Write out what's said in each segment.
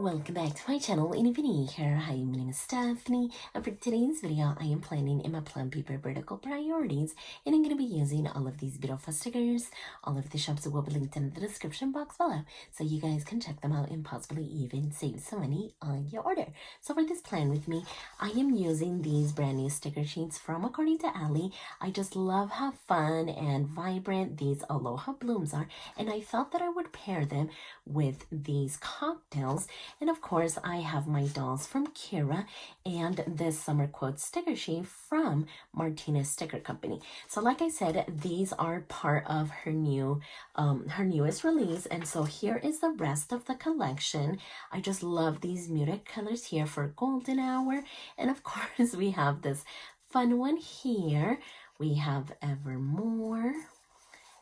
welcome back to my channel. And if you're new here, hi, my name is Stephany, and for today's video I am planning in my Plum Paper vertical priorities, and I'm going to be using all of these beautiful stickers. All of the shops will be linked in the description box below, so you guys can check them out and possibly even save some money on your order. So for this plan with me, I am using these brand new sticker sheets from According to Ali. I just love how fun and vibrant these aloha blooms are, and I thought that I would pair them with these cocktails. And of course, I have my dolls from Kira and this summer quote sticker sheet from Martinez Sticker Company. So like I said, these are part of her newest release, and so here is the rest of the collection. I just love these muted colors here for golden hour, and of course we have this fun one here. We have Evermore.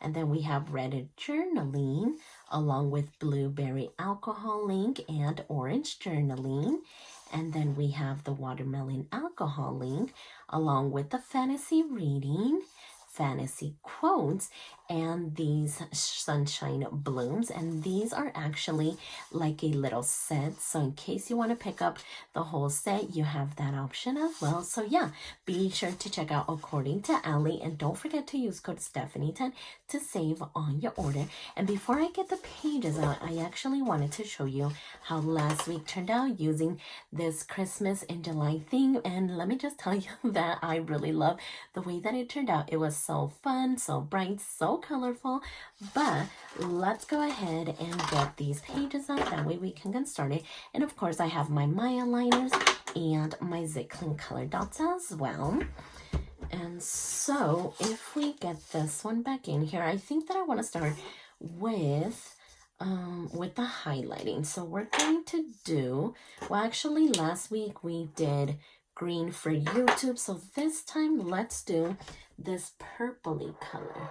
And then we have red journaling along with blueberry alcohol ink and orange journaling. And then we have the watermelon alcohol ink along with the fantasy reading, fantasy quotes, and these sunshine blooms. And these are actually like a little set, so in case you want to pick up the whole set, you have that option as well. So yeah, be sure to check out According to Ali, and don't forget to use code Stephany10 to save on your order. And before I get the pages out, I actually wanted to show you how last week turned out using this Christmas in July theme, and let me just tell you that I really love the way that it turned out. It was so fun, so bright, so colorful. But let's go ahead and get these pages out, that way we can get started. And of course I have my Maya liners and my Zit Clean color dots as well. And so if we get this one back in here, I think that I want to start with the highlighting. So we're going to do, well, actually last week we did green for YouTube, so this time let's do this purpley color.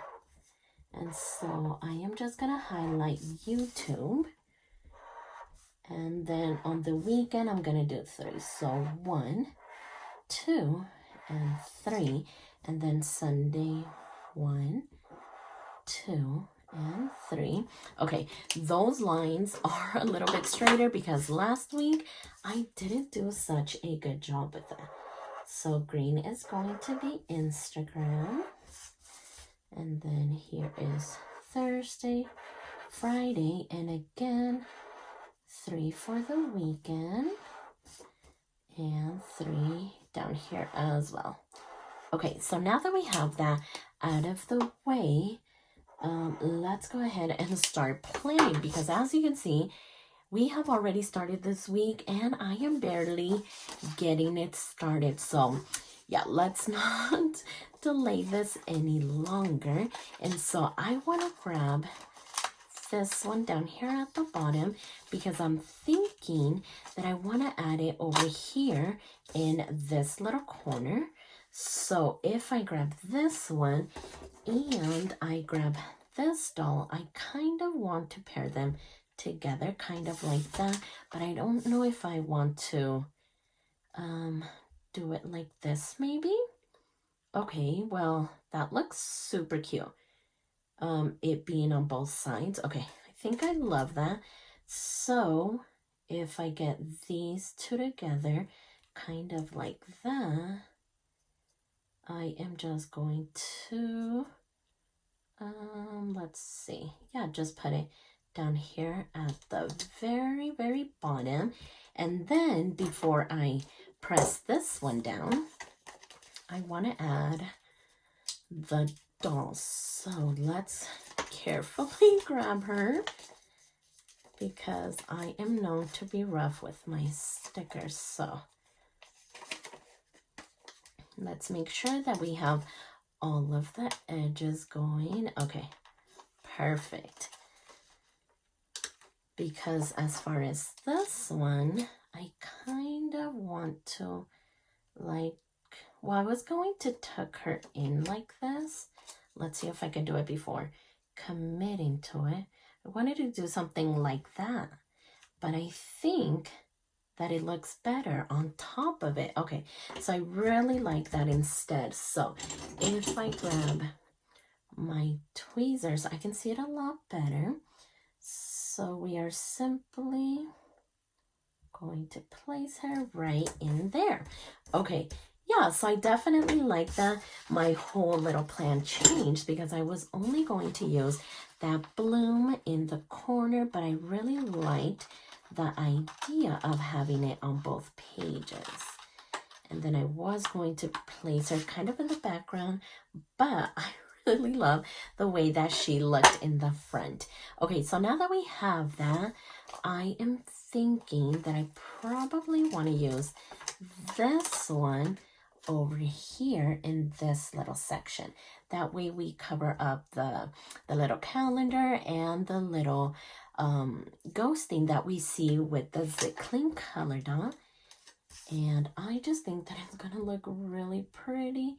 And so I am just gonna highlight YouTube, and then on the weekend I'm gonna do 3. So 1, 2, and 3, and then Sunday 1, 2, and 3. Okay, those lines are a little bit straighter because last week I didn't do such a good job with that. So green is going to be Instagram, and then here is Thursday, Friday, and again 3 for the weekend, and 3 down here as well. Okay, so now that we have that out of the way, let's go ahead and start planning, because as you can see, we have already started this week and I am barely getting it started. So yeah, let's not delay this any longer. And so I want to grab this one down here at the bottom, because I'm thinking that I want to add it over here in this little corner. So if I grab this one and I grab this doll, I kind of want to pair them together, kind of like that, but I don't know if I want to do it like this maybe. Okay, well, that looks super cute. It being on both sides. Okay, I think I love that. So if I get these two together, kind of like that, I am just going to let's see, yeah, just put it down here at the very, very bottom. And then before I press this one down, I want to add the dolls. So let's carefully grab her, because I am known to be rough with my stickers. So let's make sure that we have all of the edges going. Okay, perfect. Because as far as this one, I kind of want to, like, well, I was going to tuck her in like this. Let's see if I can do it before committing to it. I wanted to do something like that, but I think that it looks better on top of it. Okay, so I really like that instead. So if I grab my tweezers, I can see it a lot better. So we are simply going to place her right in there. Okay, yeah, so I definitely like that my whole little plan changed because I was only going to use that bloom in the corner, but I really liked the idea of having it on both pages. And then I was going to place her kind of in the background, but I really love the way that she looked in the front. Okay, so now that we have that, I am thinking that I probably want to use this one over here in this little section. That way we cover up the little calendar and the little ghosting that we see with the Zicklin color dot. And I just think that it's gonna look really pretty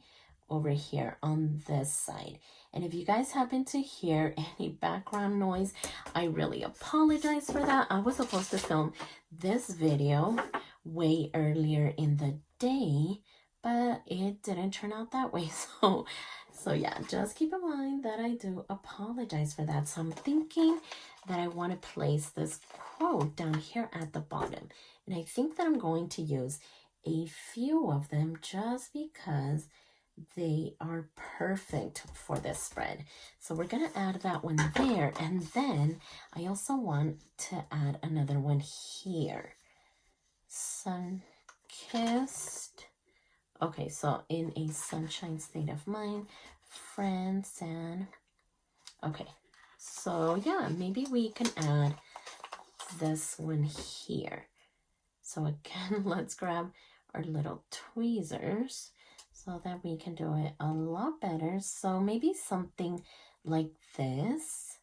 over here on this side. And if you guys happen to hear any background noise, I really apologize for that. I was supposed to film this video way earlier in the day, but it didn't turn out that way. So yeah, just keep in mind that I do apologize for that. So I'm thinking that I want to place this quote down here at the bottom. And I think that I'm going to use a few of them just because they are perfect for this spread. So we're going to add that one there. And then I also want to add another one here. Sun-kissed. Okay, so in a sunshine state of mind, friends and... Okay, so yeah, maybe we can add this one here. So again, let's grab our little tweezers so that we can do it a lot better. So maybe something like this.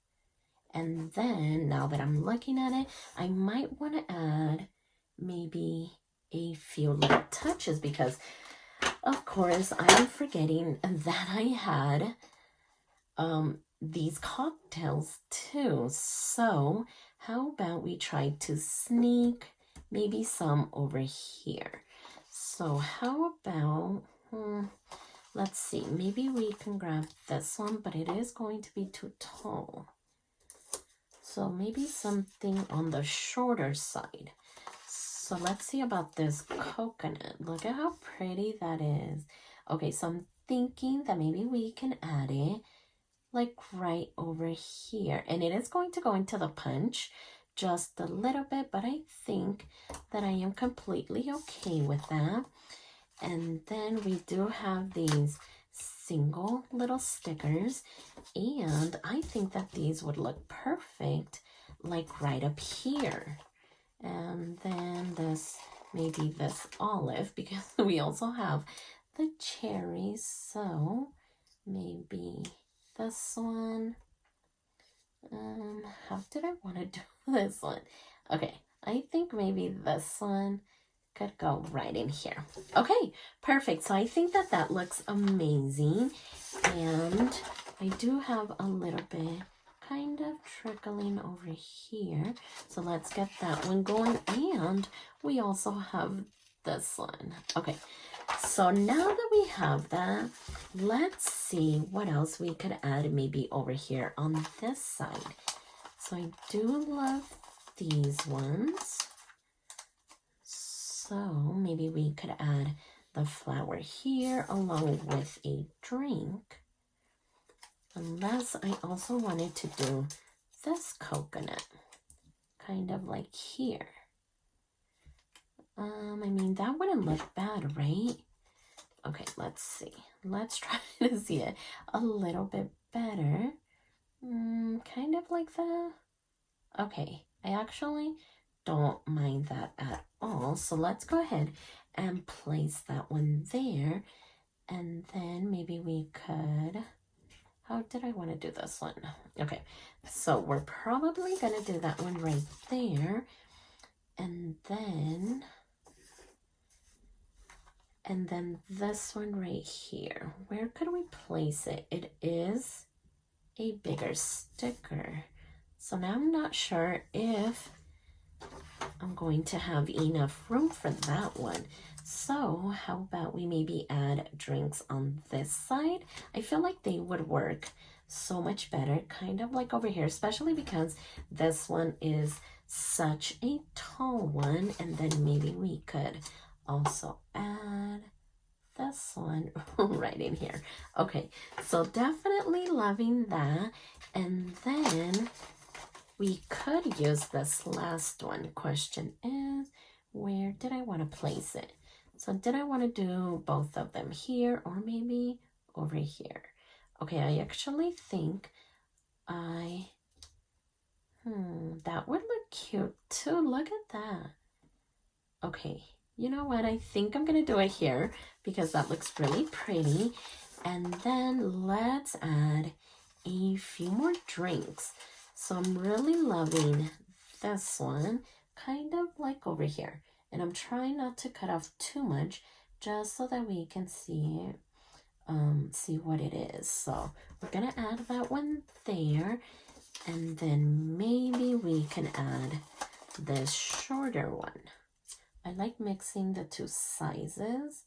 And then now that I'm looking at it, I might want to add maybe a few little touches because of course I'm forgetting that I had these cocktails too. So how about we try to sneak maybe some over here? So how about, let's see, maybe we can grab this one, but it is going to be too tall. So maybe something on the shorter side. So let's see about this coconut. Look at how pretty that is. Okay, so I'm thinking that maybe we can add it like right over here. And it is going to go into the punch just a little bit, but I think that I am completely okay with that. And then we do have these single little stickers, and I think that these would look perfect like right up here. And then this, maybe this olive, because we also have the cherries, so maybe this one. How did I want to do this one? Okay, I think maybe this one could go right in here. Okay, perfect. So I think that that looks amazing. And I do have a little bit kind of trickling over here. So let's get that one going. And we also have this one. Okay, so now that we have that, let's see what else we could add maybe over here on this side. So I do love these ones. So maybe we could add the flower here along with a drink. Unless I also wanted to do this coconut, kind of like here. I mean, that wouldn't look bad, right? Okay, let's see. Let's try to see it a little bit better. Kind of like that. Okay, I actually don't mind that at all. So let's go ahead and place that one there. And then maybe we could... How did I want to do this one? Okay, so we're probably going to do that one right there. And then this one right here. Where could we place it? It is a bigger sticker. So now I'm not sure if I'm going to have enough room for that one. So how about we maybe add drinks on this side? I feel like they would work so much better, kind of like over here, especially because this one is such a tall one. And then maybe we could also add this one right in here. Okay, so definitely loving that. And then we could use this last one. Question is, where did I want to place it? So did I want to do both of them here or maybe over here? Okay, I actually think that would look cute too. Look at that. Okay, you know what? I think I'm going to do it here because that looks really pretty. And then let's add a few more drinks. So I'm really loving this one, kind of like over here. And I'm trying not to cut off too much just so that we can see what it is. So we're going to add that one there. And then maybe we can add this shorter one. I like mixing the two sizes.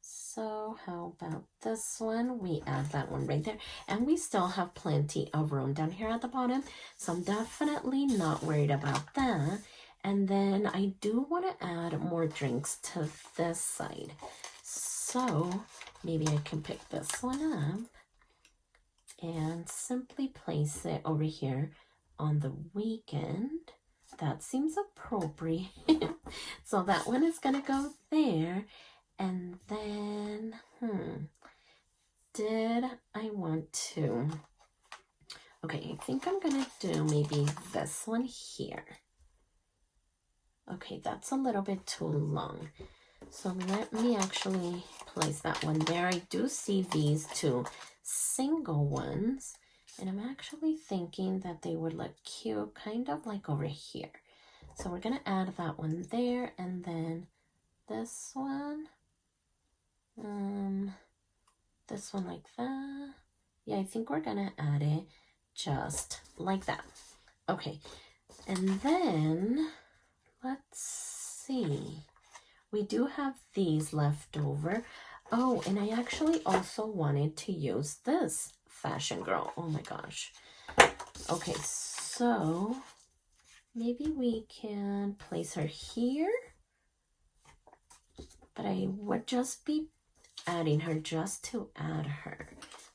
So how about this one? We add that one right there. And we still have plenty of room down here at the bottom. So I'm definitely not worried about that. And then I do want to add more drinks to this side. So maybe I can pick this one up and simply place it over here on the weekend. That seems appropriate. So that one is going to go there. And then, did I want to? Okay, I think I'm going to do maybe this one here. Okay, that's a little bit too long. So let me actually place that one there. I do see these two single ones, and I'm actually thinking that they would look cute, kind of like over here. So we're going to add that one there, and then this one. This one like that. Yeah, I think we're gonna add it just like that. Okay, and then let's see. We do have these left over. Oh, and I actually also wanted to use this Fashion Girl. Oh my gosh. Okay, so maybe we can place her here. But I would just be adding her just to add her.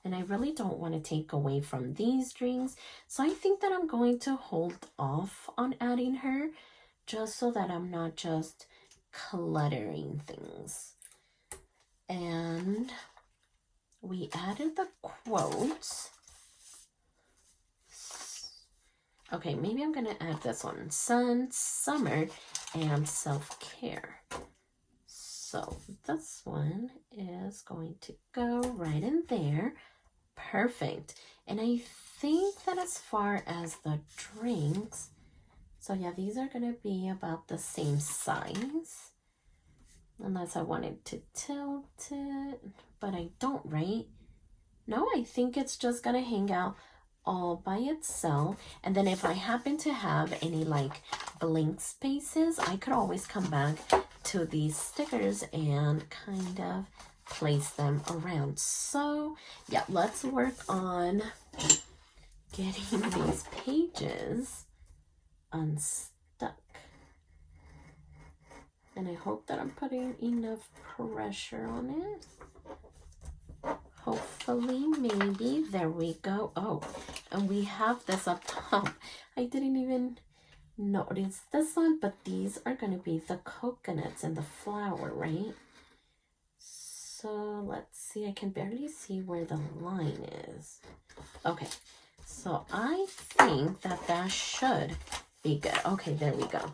And I really don't want to take away from these drinks. So I think that I'm going to hold off on adding her just so that I'm not just cluttering things. And we added the quotes. Okay, maybe I'm going to add this one. Sun, summer, and self-care. So this one is going to go right in there. Perfect. And I think that as far as the drinks, so yeah, these are going to be about the same size. Unless I wanted to tilt it, but I don't, right? No, I think it's just going to hang out all by itself. And then if I happen to have any like blank spaces, I could always come back to these stickers and kind of place them around. So yeah, let's work on getting these pages unstuck. And I hope that I'm putting enough pressure on it. Hopefully, maybe. There we go. Oh, and we have this up top. I didn't even notice this one, but these are going to be the coconuts and the flower, right? So let's see. I can barely see where the line is. Okay, so I think that should be good. Okay, there we go.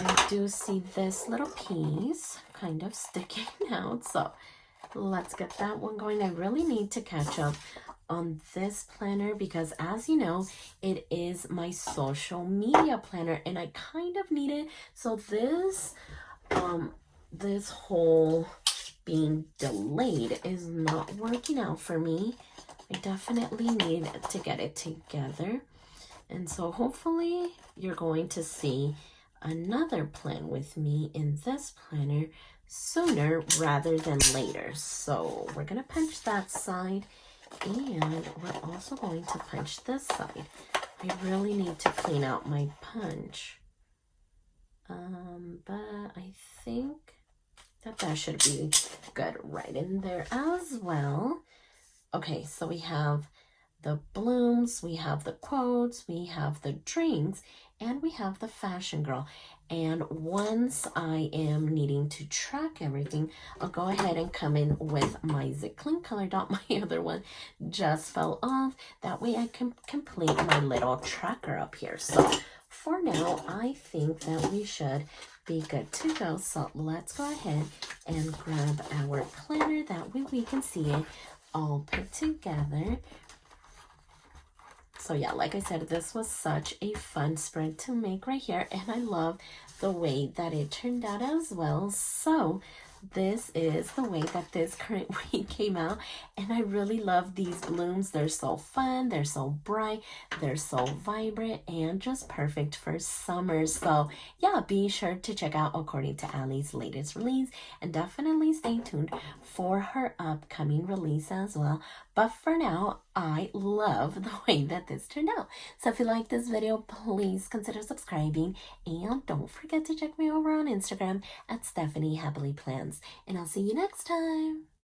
I do see this little piece kind of sticking out, so let's get that one going. I really need to catch up on this planner because, as you know, it is my social media planner and I kind of need it. So this this whole being delayed is not working out for me. I definitely need to get it together. And so hopefully you're going to see another plan with me in this planner sooner rather than later. So we're going to punch that side And we're also going to punch this side. I really need to clean out my punch. But I think that should be good right in there as well. Okay, so we have the blooms, we have the quotes, we have the drinks, and we have the fashion girl. And once I am needing to track everything, I'll go ahead and come in with my zip clean color dot. My other one just fell off. That way I can complete my little tracker up here. So for now, I think that we should be good to go. So let's go ahead and grab our planner. That way we can see it all put together. So yeah, like I said, this was such a fun spread to make right here, and I love the way that it turned out as well. So this is the way that this current week came out, and I really love these blooms. They're so fun, they're so bright, they're so vibrant, and just perfect for summer. So yeah, be sure to check out According to Allie's latest release, and definitely stay tuned for her upcoming release as well. But for now, I love the way that this turned out. So if you like this video, please consider subscribing, and don't forget to check me over on Instagram at stephanyhappilyplans. And I'll see you next time.